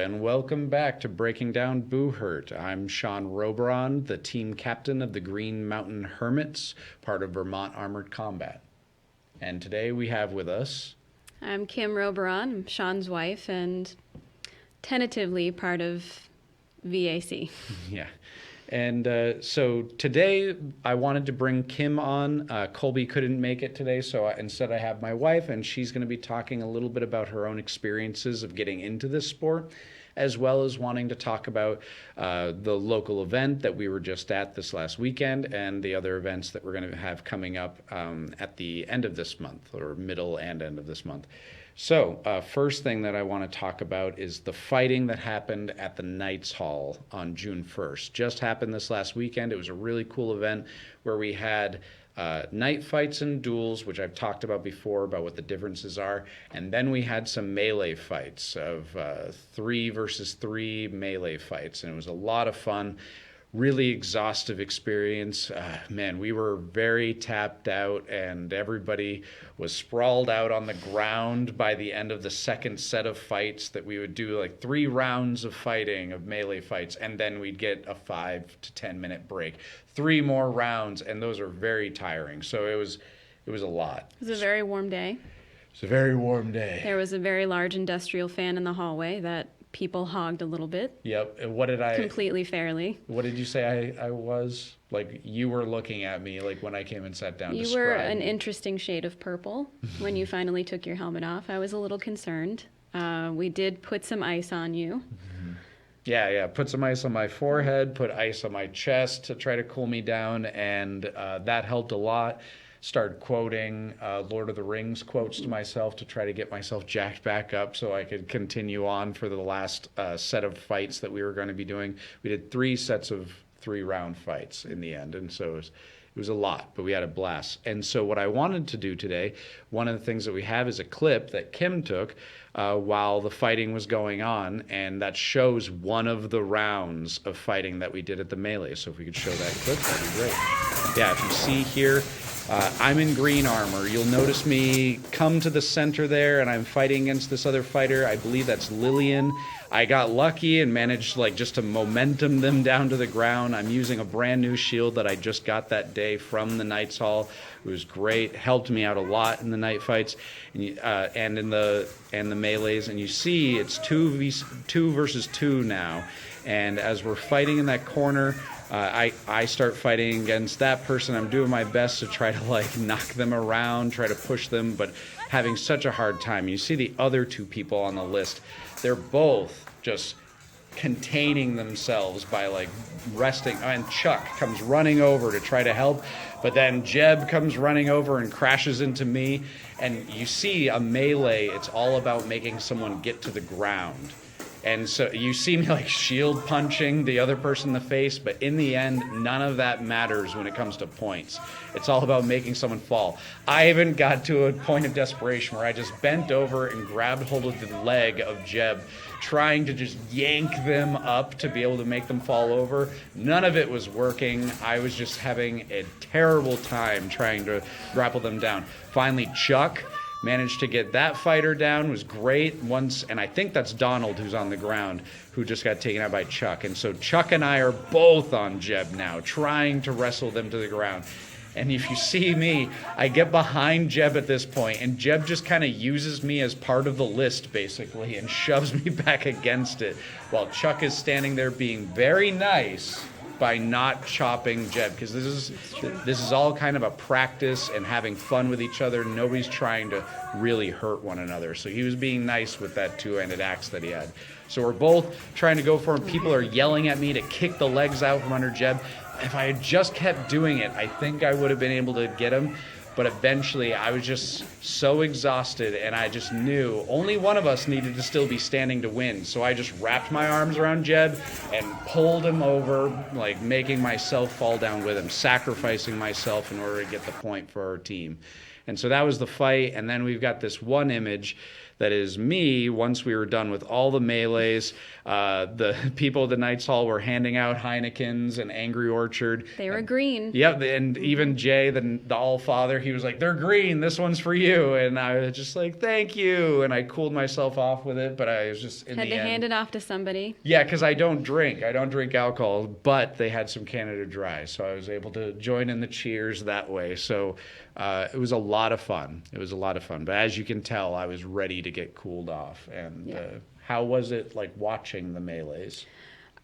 and welcome back to Breaking Down Buhurt. I'm Kimm Rohberon, the team captain of the Green Mountain Hermits, part of Vermont Armored Combat. And today we have with us... I'm Kimm Rohberon, I'm Sean's wife, and tentatively part of VAC. Yeah. And so today I wanted to bring Kimm on. Colby couldn't make it today, so instead I have my wife, and she's going to be talking a little bit about her own experiences of getting into this sport, as well as wanting to talk about the local event that we were just at this last weekend and the other events that we're going to have coming up at the end of this month, or middle and end of this month. So, first thing that I want to talk about is the fighting that happened at the Knights Hall on June 1st. Just happened this last weekend. It was a really cool event where we had night fights and duels, which I've talked about before about what the differences are. And then we had some melee fights of 3 versus 3 melee fights. And it was a lot of fun. Really exhaustive experience. Man, we were very tapped out, and everybody was sprawled out on the ground by the end of the second set of fights. That we would do like 3 rounds of fighting, of melee fights, and then we'd get a 5 to 10 minute break. 3 more rounds, and those are very tiring. So it was a lot. It was a very warm day. It's a very warm day. There was a very large industrial fan in the hallway that people hogged a little bit. Yep. And what did I... Completely fairly. What did you say I was? Like, you were looking at me, like, when I came and sat down. You were an interesting shade of purple when you finally took your helmet off. I was a little concerned. We did put some ice on you. Mm-hmm. Yeah. Put some ice on my forehead, put ice on my chest to try to cool me down, and that helped a lot. Started quoting Lord of the Rings quotes to myself to try to get myself jacked back up so I could continue on for the last set of fights that we were going to be doing. We did 3 sets of 3-round fights in the end, and so it was a lot, but we had a blast. And so what I wanted to do today, one of the things that we have is a clip that Kimm took while the fighting was going on, and that shows one of the rounds of fighting that we did at the melee. So if we could show that clip, that'd be great. Yeah, if you see here, I'm in green armor. You'll notice me come to the center there, and I'm fighting against this other fighter. I believe that's Lillian. I got lucky and managed just to momentum them down to the ground. I'm using a brand new shield that I just got that day from the Knights Hall. It was great. Helped me out a lot in the night fights and in the melees. And you see it's 2 versus 2 now. And as we're fighting in that corner, I start fighting against that person. I'm doing my best to try to knock them around, try to push them, but having such a hard time. You see the other 2 people on the list. They're both just containing themselves by resting. And Chuck comes running over to try to help, but then Jeb comes running over and crashes into me. And you see a melee, it's all about making someone get to the ground. And so you see me shield punching the other person in the face, but in the end, none of that matters when it comes to points. It's all about making someone fall. I even got to a point of desperation where I just bent over and grabbed hold of the leg of Jeb, trying to just yank them up to be able to make them fall over. None of it was working. I was just having a terrible time trying to grapple them down. Finally, Chuck managed to get that fighter down, was great once, and I think that's Donald who's on the ground, who just got taken out by Chuck. And so Chuck and I are both on Jeb now, trying to wrestle them to the ground. And if you see me, I get behind Jeb at this point, and Jeb just kind of uses me as part of the list, basically, and shoves me back against it, while Chuck is standing there being very nice by not chopping Jeb, because this is all kind of a practice and having fun with each other. Nobody's trying to really hurt one another. So he was being nice with that 2-handed axe that he had. So we're both trying to go for him. People are yelling at me to kick the legs out from under Jeb. If I had just kept doing it, I think I would have been able to get him. But eventually, I was just so exhausted, and I just knew only one of us needed to still be standing to win. So I just wrapped my arms around Jeb and pulled him over, making myself fall down with him, sacrificing myself in order to get the point for our team. And so that was the fight. And then we've got this one image that is me. Once we were done with all the melees, the people at the Knights Hall were handing out Heinekens and Angry Orchard. They were green. Yep, and even Jay, the All-Father, he was like, they're green, this one's for you. And I was just like, thank you. And I cooled myself off with it, but I was just, in the end... Had to hand it off to somebody. Yeah, because I don't drink alcohol, but they had some Canada Dry, so I was able to join in the cheers that way. So it was a lot of fun. But as you can tell, I was ready to get cooled off. And how was it like watching the melees?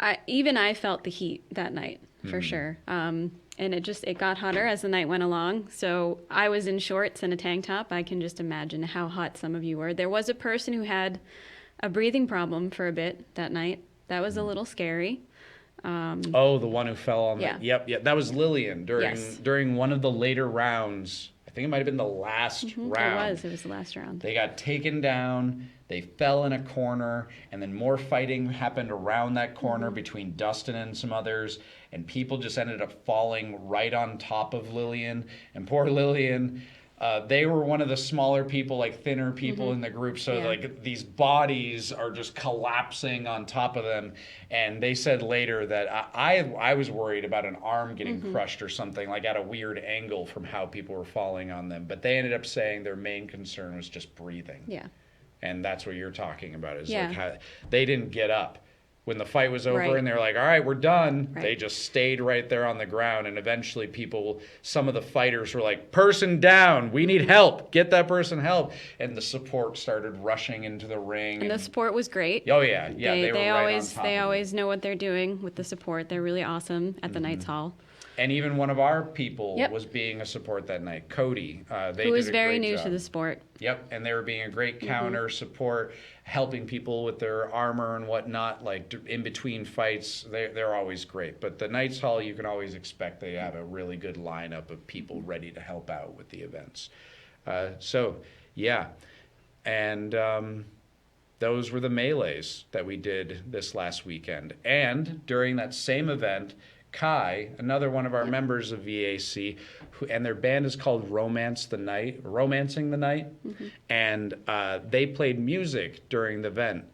I felt the heat that night, for sure. And it got hotter as the night went along. So I was in shorts and a tank top. I can just imagine how hot some of you were. There was a person who had a breathing problem for a bit that night. That was a little scary. The one who fell on yeah. the... Yep. That was Lillian Yes. during one of the later rounds. I think it might have been the last round. It was the last round. They got taken down. They fell in a corner, and then more fighting happened around that corner between Dustin and some others, and people just ended up falling right on top of Lillian. And poor Lillian, they were one of the smaller people, like thinner people in the group, so like these bodies are just collapsing on top of them. And they said later that I was worried about an arm getting crushed or something, like at a weird angle from how people were falling on them. But they ended up saying their main concern was just breathing. Yeah. And that's what you're talking about, is like how they didn't get up. When the fight was over and they were like, all right, we're done, they just stayed right there on the ground. And eventually some of the fighters were like, person down, we need help, get that person help. And the support started rushing into the ring. And the support was great. Oh, yeah. They were They always know what they're doing with the support. They're really awesome at the Knights Hall. And even one of our people was being a support that night, Cody. Who was very new to the sport. Yep, and they were being a great counter support, helping people with their armor and whatnot, like in between fights. They're always great. But the Knights Hall, you can always expect they have a really good lineup of people ready to help out with the events. And those were the melees that we did this last weekend. And during that same event, Kai, another one of our members of VAC, and their band is called Romancing the Night, and they played music during the event.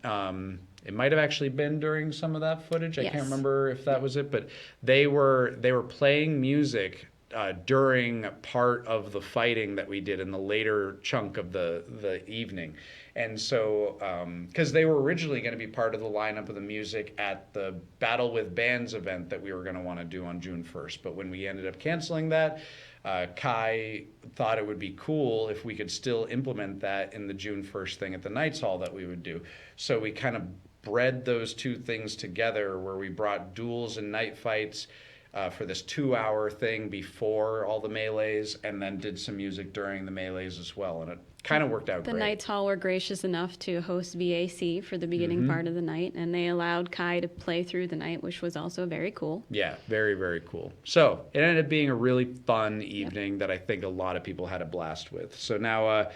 It might have actually been during some of that footage. I can't remember if that was it, but they were playing music during part of the fighting that we did in the later chunk of the evening. And so, because they were originally going to be part of the lineup of the music at the Battle with Bands event that we were going to want to do on June 1st. But when we ended up canceling that, Kai thought it would be cool if we could still implement that in the June 1st thing at the Knights Hall that we would do. So we kind of bred those two things together, where we brought duels and night fights for this 2-hour thing before all the melees, and then did some music during the melees as well. And it kind of worked out great. The Knights Hall were gracious enough to host VAC for the beginning part of the night, and they allowed Kai to play through the night, which was also very cool. Yeah, very, very cool. So it ended up being a really fun evening that I think a lot of people had a blast with. So now,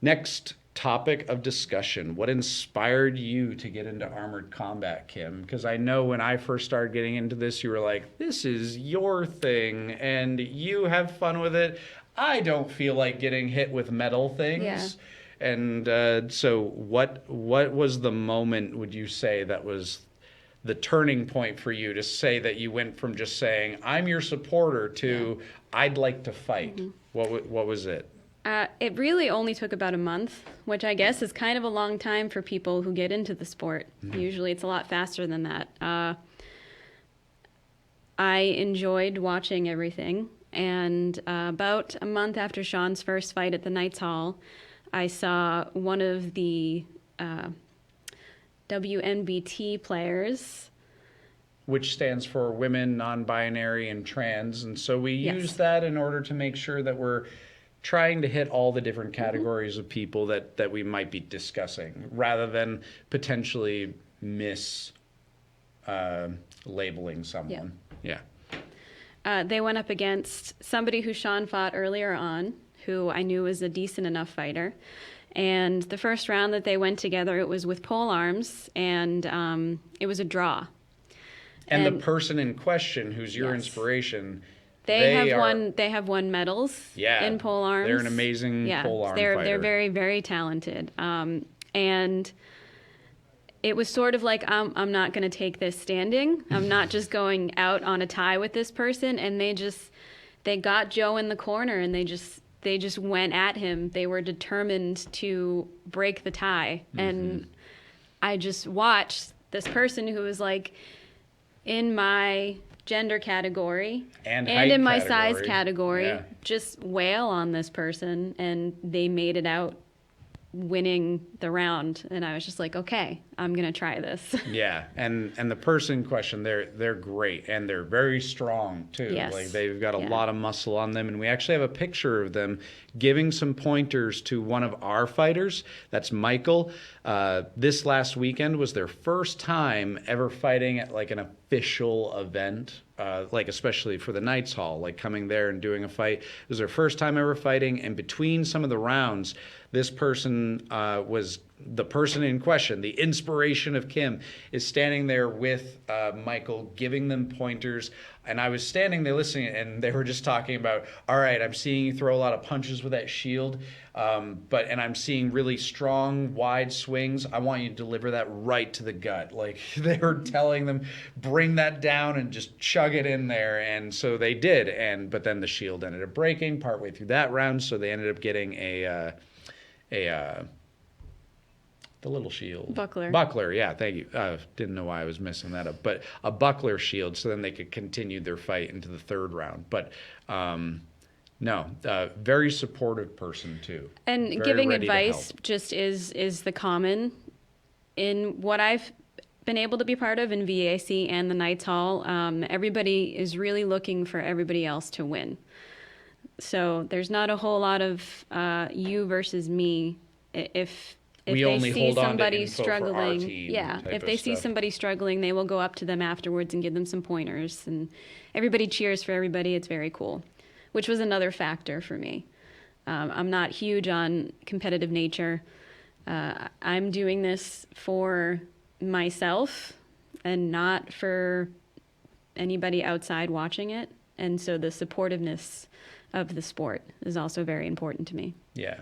next topic of discussion. What inspired you to get into armored combat, Kim? Because I know when I first started getting into this, you were like, this is your thing, and you have fun with it. I don't feel like getting hit with metal things. Yeah. And so what was the moment, would you say, that was the turning point for you to say that you went from just saying, I'm your supporter, to I'd like to fight? What was it? It really only took about a month, which I guess is kind of a long time for people who get into the sport. Usually it's a lot faster than that. I enjoyed watching everything. And about a month after Sean's first fight at the Knights Hall, I saw one of the WNBT players. Which stands for women, non-binary, and trans. And so we use that in order to make sure that we're trying to hit all the different categories of people that we might be discussing, rather than potentially labeling someone. They went up against somebody who Sean fought earlier on, who I knew was a decent enough fighter. And the first round that they went together, it was with pole arms, and it was a draw. And the person in question, who's your inspiration, They have won medals in pole arms. They're an amazing pole arm they're fighter. very, very talented. And it was sort of like, I'm not going to take this standing. I'm not just going out on a tie with this person. And they got Joe in the corner and they just went at him. They were determined to break the tie. Mm-hmm. And I just watched this person who was like in my gender category and in my size category just wail on this person, and they made it out winning the round, and I was just like, okay, I'm gonna try this. Yeah, and the person in question, they're great, and they're very strong too. Yes. Like they've got a lot of muscle on them, and we actually have a picture of them giving some pointers to one of our fighters. That's Michael. This last weekend was their first time ever fighting at like an official event, like especially for the Knights Hall, like coming there and doing a fight. It was their first time ever fighting, and between some of the rounds, this person was the person in question, the inspiration of Kimm, is standing there with Michael, giving them pointers. And I was standing there listening, and they were just talking about, all right, I'm seeing you throw a lot of punches with that shield, and I'm seeing really strong, wide swings. I want you to deliver that right to the gut. Like they were telling them, bring that down and just chug it in there. And so they did. But then the shield ended up breaking partway through that round, so they ended up getting the little shield. Buckler, yeah, thank you. Didn't know why I was messing that up. But a buckler shield, so then they could continue their fight into the third round. But very supportive person too. And very giving advice just is the common in what I've been able to be part of in VAC and the Knights Hall. Everybody is really looking for everybody else to win. So there's not a whole lot of you versus me. If they see somebody struggling, if they see somebody struggling, they will go up to them afterwards and give them some pointers, and everybody cheers for everybody. It's very cool, which was another factor for me. I'm not huge on competitive nature. I'm doing this for myself and not for anybody outside watching it, and so the supportiveness of the sport is also very important to me. Yeah.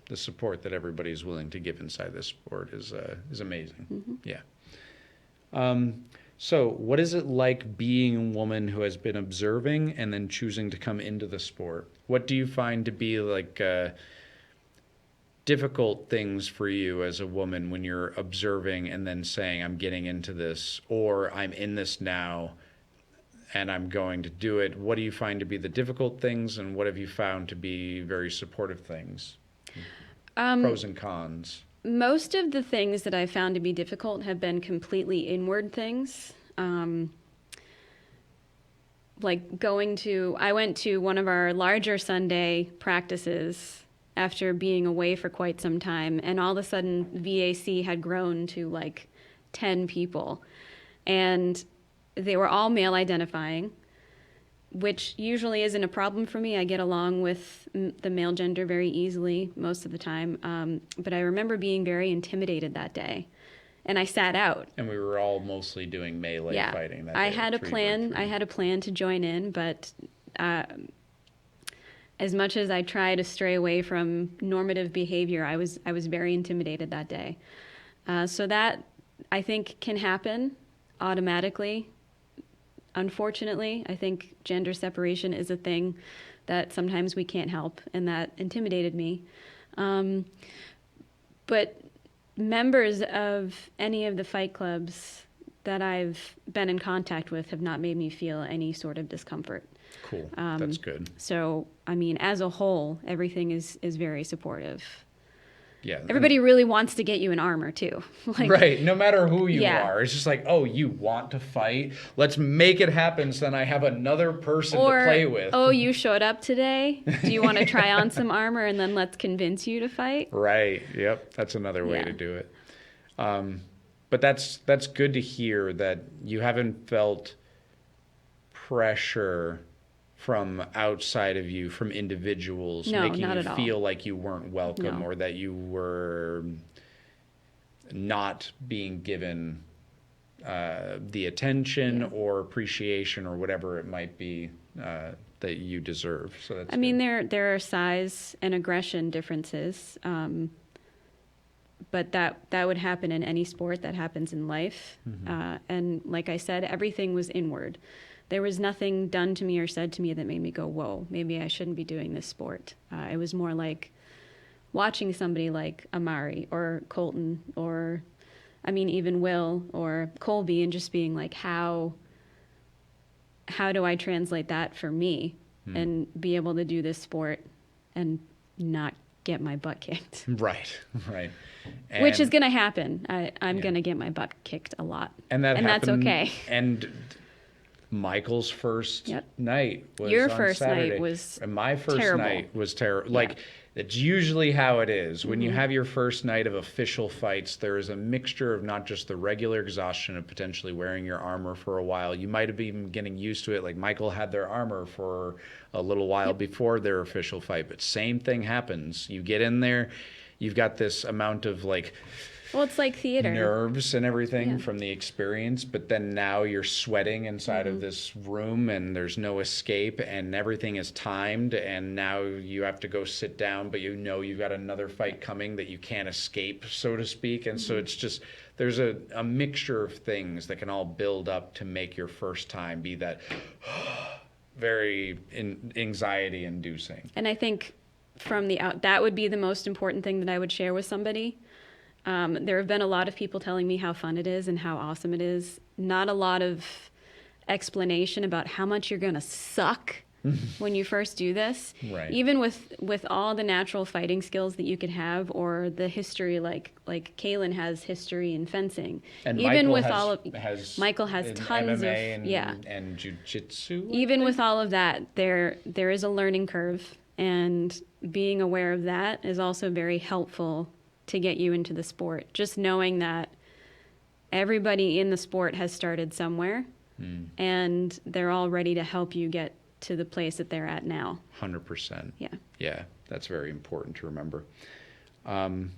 The support that everybody's willing to give inside this sport is amazing. Mm-hmm. Yeah. So what is it like being a woman who has been observing and then choosing to come into the sport? What do you find to be like difficult things for you as a woman when you're observing and then saying, I'm getting into this, or I'm in this now and I'm going to do it? What do you find to be the difficult things, and what have you found to be very supportive things? Pros and cons. Most of the things that I found to be difficult have been completely inward things. Like I went to one of our larger Sunday practices after being away for quite some time, and all of a sudden VAC had grown to like 10 people. And they were all male identifying, which usually isn't a problem for me. I get along with the male gender very easily most of the time. But I remember being very intimidated that day, and I sat out. And we were all mostly doing melee fighting that day. I had a plan. I had a plan to join in, but as much as I try to stray away from normative behavior, I was very intimidated that day. So that, I think, can happen automatically. Unfortunately, I think gender separation is a thing that sometimes we can't help, and that intimidated me. But members of any of the fight clubs that I've been in contact with have not made me feel any sort of discomfort. Cool. That's good. So, I mean, as a whole, everything is very supportive. Yeah. Everybody really wants to get you in armor too. Right. No matter who you are. It's just like, oh, you want to fight? Let's make it happen so then I have another person to play with. Oh, you showed up today? Do you want to try on some armor and then let's convince you to fight? Right. Yep. That's another way to do it. But that's good to hear that you haven't felt pressure from outside of you, from individuals, making you feel like you weren't welcome or that you were not being given the attention or appreciation or whatever it might be that you deserve. So that's I mean, there are size and aggression differences, but that would happen in any sport. That happens in life. And like I said, everything was inward. There was nothing done to me or said to me that made me go, whoa, maybe I shouldn't be doing this sport. It was more like watching somebody like Amari or Colton or, I mean, even Will or Colby, and just being like, how do I translate that for me and be able to do this sport and not get my butt kicked? Right. Which is going to happen. I'm going to get my butt kicked a lot. And that's okay. And Michael's first night was Your on first Saturday. night was and my first terrible. night was terrible. Like, it's usually how it is. When you have your first night of official fights, there is a mixture of not just the regular exhaustion of potentially wearing your armor for a while. You might have been getting used to it. Like Michael had their armor for a little while before their official fight. But same thing happens. You get in there, you've got this amount of like... Well, it's like theater. Nerves and everything from the experience, but then now you're sweating inside of this room and there's no escape and everything is timed, and now you have to go sit down, but you know you've got another fight coming that you can't escape, so to speak. And so it's just, there's a mixture of things that can all build up to make your first time be that very anxiety inducing. And I think from the out, that would be the most important thing that I would share with somebody. There have been a lot of people telling me how fun it is and how awesome it is. Not a lot of explanation about how much you're going to suck when you first do this. Right. Even with all the natural fighting skills that you could have, or the history, like Kaylin has history in fencing. And even Michael with has, all of Michael has in tons MMA of and jiu-jitsu. Even with all of that, there is a learning curve, and being aware of that is also very helpful to get you into the sport. Just knowing that everybody in the sport has started somewhere and they're all ready to help you get to the place that they're at now. 100%. Yeah, that's very important to remember. And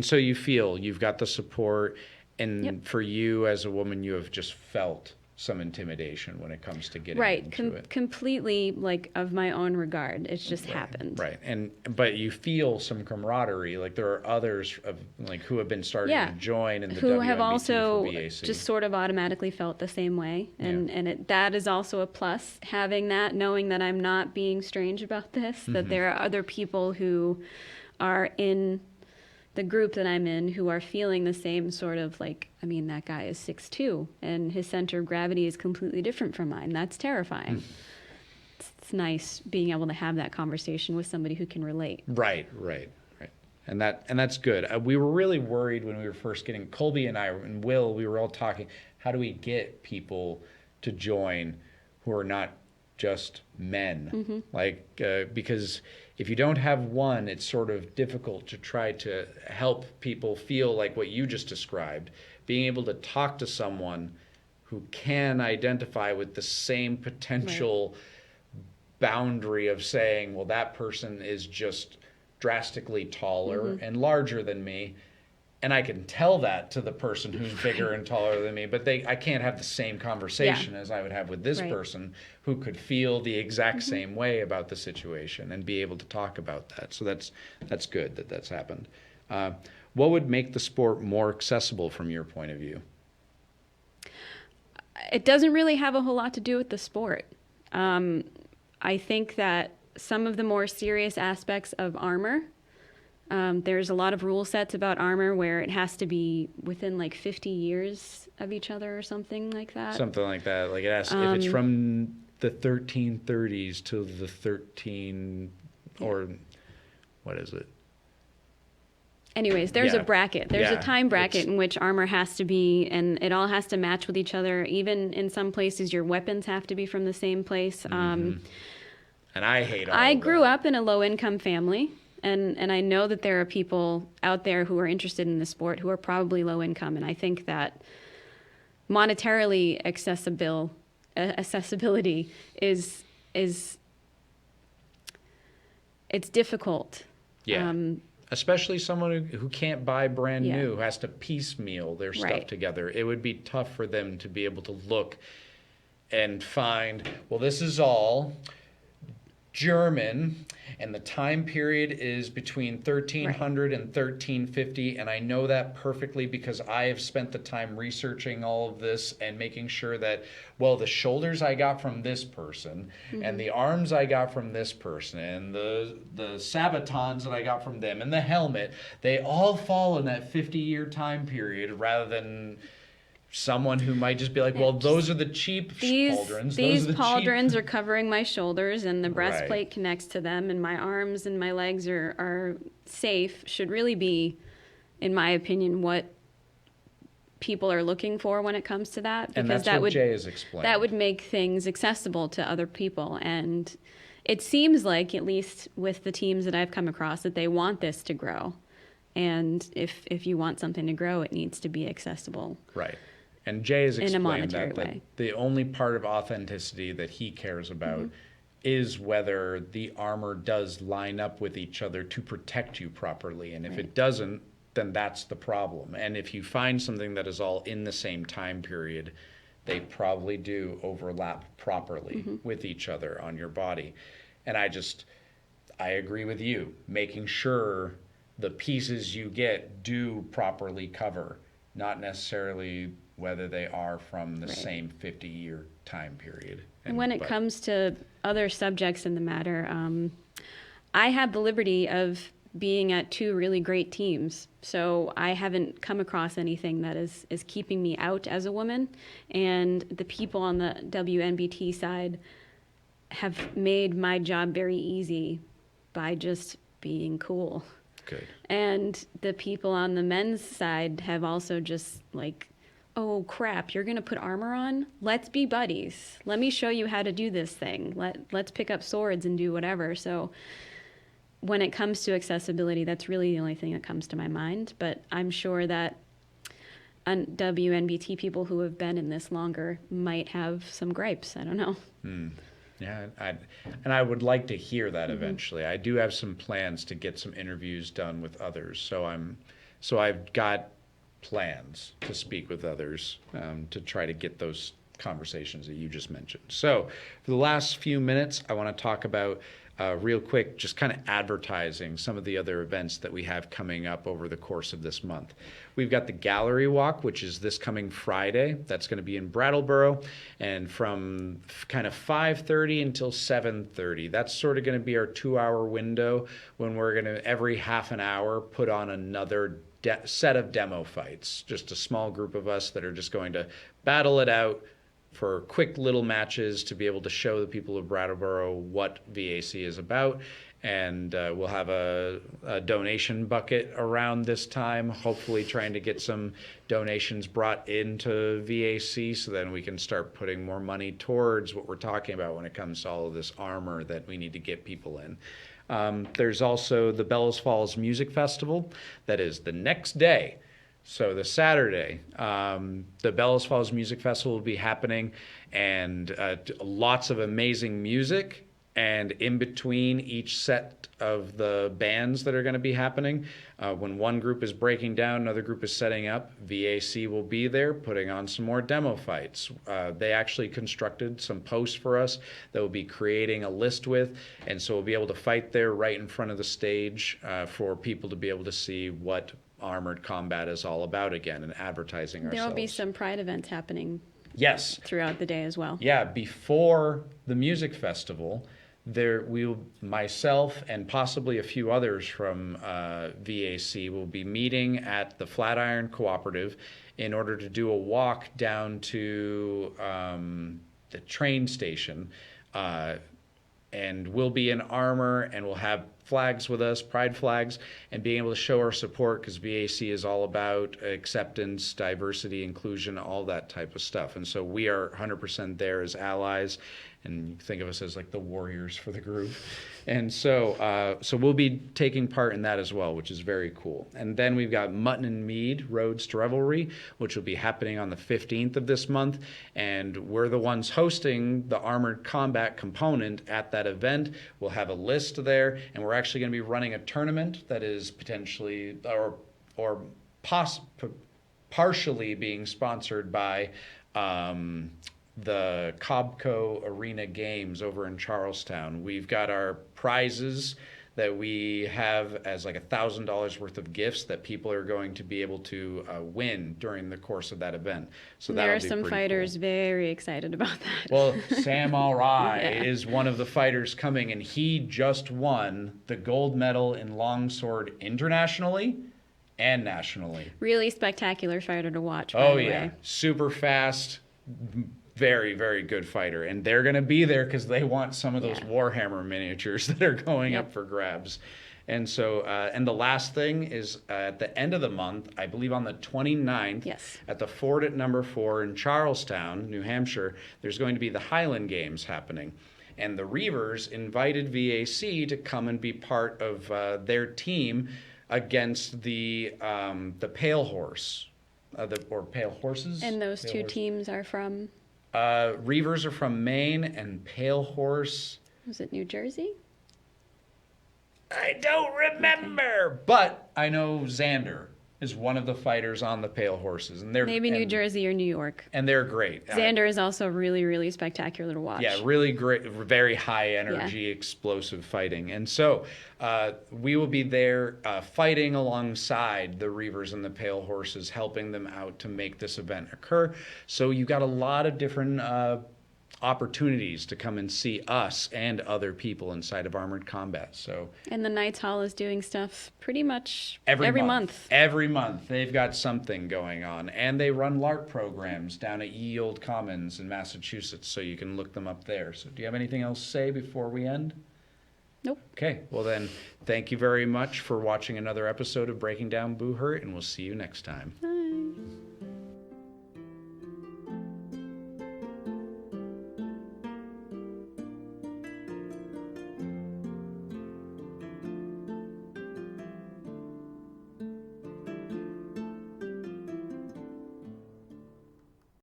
so you feel you've got the support, and for you as a woman, you have just felt some intimidation when it comes to getting into it. Completely, like, of my own regard. It's just happened. Right. But you feel some camaraderie. Like, there are others who have been starting to join in the who WNBT have also for BAC. just sort of automatically felt the same way. And that is also a plus, having that, knowing that I'm not being strange about this, that there are other people who are in the group that I'm in who are feeling the same sort of, like, I mean, that guy is 6'2", and his center of gravity is completely different from mine. That's terrifying. It's nice being able to have that conversation with somebody who can relate. Right. And that's good. We were really worried when we were first getting, Colby and I and Will, we were all talking, how do we get people to join who are not just men? Because if you don't have one, it's sort of difficult to try to help people feel like what you just described, being able to talk to someone who can identify with the same potential boundary of saying, well, that person is just drastically taller and larger than me, and I can tell that to the person who's bigger and taller than me, but I can't have the same conversation as I would have with this person who could feel the exact same way about the situation and be able to talk about that. So that's good that that's happened. What would make the sport more accessible from your point of view? It doesn't really have a whole lot to do with the sport. I think that some of the more serious aspects of armor, there's a lot of rule sets about armor where it has to be within like 50 years of each other or something like that. Something like that. Like it has, if it's from the 1330s to the or what is it? Anyways, there's a bracket. There's a time bracket in which armor has to be, and it all has to match with each other. Even in some places, your weapons have to be from the same place. And I hate all I of grew that. up in a low-income family, and I know that there are people out there who are interested in the sport who are probably low income, and I think that monetarily accessibility is it's difficult. Yeah. Especially someone who can't buy brand new, who has to piecemeal their stuff together. It would be tough for them to be able to look and find, well, this is all. German, and the time period is between 1300 and 1350, and I know that perfectly because I have spent the time researching all of this and making sure that, well, the shoulders I got from this person, and the arms I got from this person, and the sabatons that I got from them, and the helmet, they all fall in that 50-year time period rather than someone who might just be like, well, those are the cheap pauldrons. These Those are the pauldrons cheap. are covering my shoulders, and the breastplate Right. connects to them, and my arms and my legs are safe. Should really be, in my opinion, what people are looking for when it comes to that. And that's what Jay has explained. That would make things accessible to other people. And it seems like, at least with the teams that I've come across, that they want this to grow. And if you want something to grow, it needs to be accessible. Right. And Jay has In a explained monetary that way. the only part of authenticity that he cares about is whether the armor does line up with each other to protect you properly. And if it doesn't, then that's the problem. And if you find something that is all in the same time period, they probably do overlap properly with each other on your body. And I agree with you, making sure the pieces you get do properly cover, not necessarily whether they are from the same 50-year time period. And when it comes to other subjects in the matter, I have the liberty of being at two really great teams. So I haven't come across anything that is keeping me out as a woman. And the people on the WNBT side have made my job very easy by just being cool. Good. And the people on the men's side have also just like, oh crap, you're gonna put armor on? Let's be buddies. Let me show you how to do this thing. Let's pick up swords and do whatever. So when it comes to accessibility, that's really the only thing that comes to my mind. But I'm sure that WNBT people who have been in this longer might have some gripes. I don't know. Yeah, and I would like to hear that eventually. I do have some plans to get some interviews done with others, so I've got plans to speak with others to try to get those conversations that you just mentioned. So for the last few minutes, I want to talk about real quick, just kind of advertising some of the other events that we have coming up over the course of this month. We've got the Gallery Walk, which is this coming Friday. That's going to be in Brattleboro, and from kind of 5:30 until 7:30. That's sort of going to be our 2-hour window when we're going to, every half an hour, put on another set of demo fights. Just a small group of us that are just going to battle it out for quick little matches to be able to show the people of Brattleboro what VAC is about. And we'll have a donation bucket around this time, hopefully trying to get some donations brought into VAC so then we can start putting more money towards what we're talking about when it comes to all of this armor that we need to get people in. There's also the Bellows Falls Music Festival. That is the next day. So the Saturday, the Bellows Falls Music Festival will be happening, and lots of amazing music. And in between each set of the bands that are going to be happening, when one group is breaking down, another group is setting up, VAC will be there putting on some more demo fights. They actually constructed some posts for us that we'll be creating a list with, and so we'll be able to fight there right in front of the stage for people to be able to see what Armored Combat is all about again, and advertising ourselves. There will be some pride events happening Yes. throughout the day as well. Yeah, before the music festival, myself and possibly a few others from VAC will be meeting at the Flatiron Cooperative in order to do a walk down to the train station. And we'll be in armor, and we'll have flags with us, pride flags, and being able to show our support, because VAC is all about acceptance, diversity, inclusion, all that type of stuff. And so we are 100% there as allies, and you think of us as like the warriors for the group. And so we'll be taking part in that as well, which is very cool. And then we've got Mutton and Mead Roads to Revelry, which will be happening on the 15th of this month. And we're the ones hosting the Armored Combat component at that event. We'll have a list there, and we're actually going to be running a tournament that is potentially partially being sponsored by the Cobco Arena Games over in Charlestown. We've got our prizes that we have as like $1,000 worth of gifts that people are going to be able to win during the course of that event. So There are that'll be some pretty fighters cool. very excited about that. Well, Sam Alrai Yeah. is one of the fighters coming, and he just won the gold medal in longsword internationally and nationally. Really spectacular fighter to watch, by Oh, the yeah. way. Super fast, very, very good fighter. And they're going to be there because they want some of those Yeah. Warhammer miniatures that are going Yep. up for grabs. And so, and the last thing is at the end of the month, I believe on the 29th, Yes. at the fort at number 4 in Charlestown, New Hampshire, there's going to be the Highland Games happening. And the Reavers invited VAC to come and be part of their team against the Pale Horse, or Pale Horses. And those Pale two Horse. teams are from, Reavers are from Maine, and Pale Horse, was it New Jersey? I don't remember, but I know Xander is one of the fighters on the Pale Horses, and they're Maybe New Jersey or New York. and they're great. Xander is also really, really spectacular to watch. Yeah, really great, very high energy, explosive fighting. And so we will be there fighting alongside the Reavers and the Pale Horses, helping them out to make this event occur. So you got a lot of different opportunities to come and see us and other people inside of Armored Combat. So And the Knights Hall is doing stuff pretty much every month. Every month they've got something going on, and they run LARP programs down at Ye Old Commons in Massachusetts, so you can look them up there. So do you have anything else to say before we end? Nope. Okay, well then, thank you very much for watching another episode of Breaking Down Buhurt, and we'll see you next time. Bye.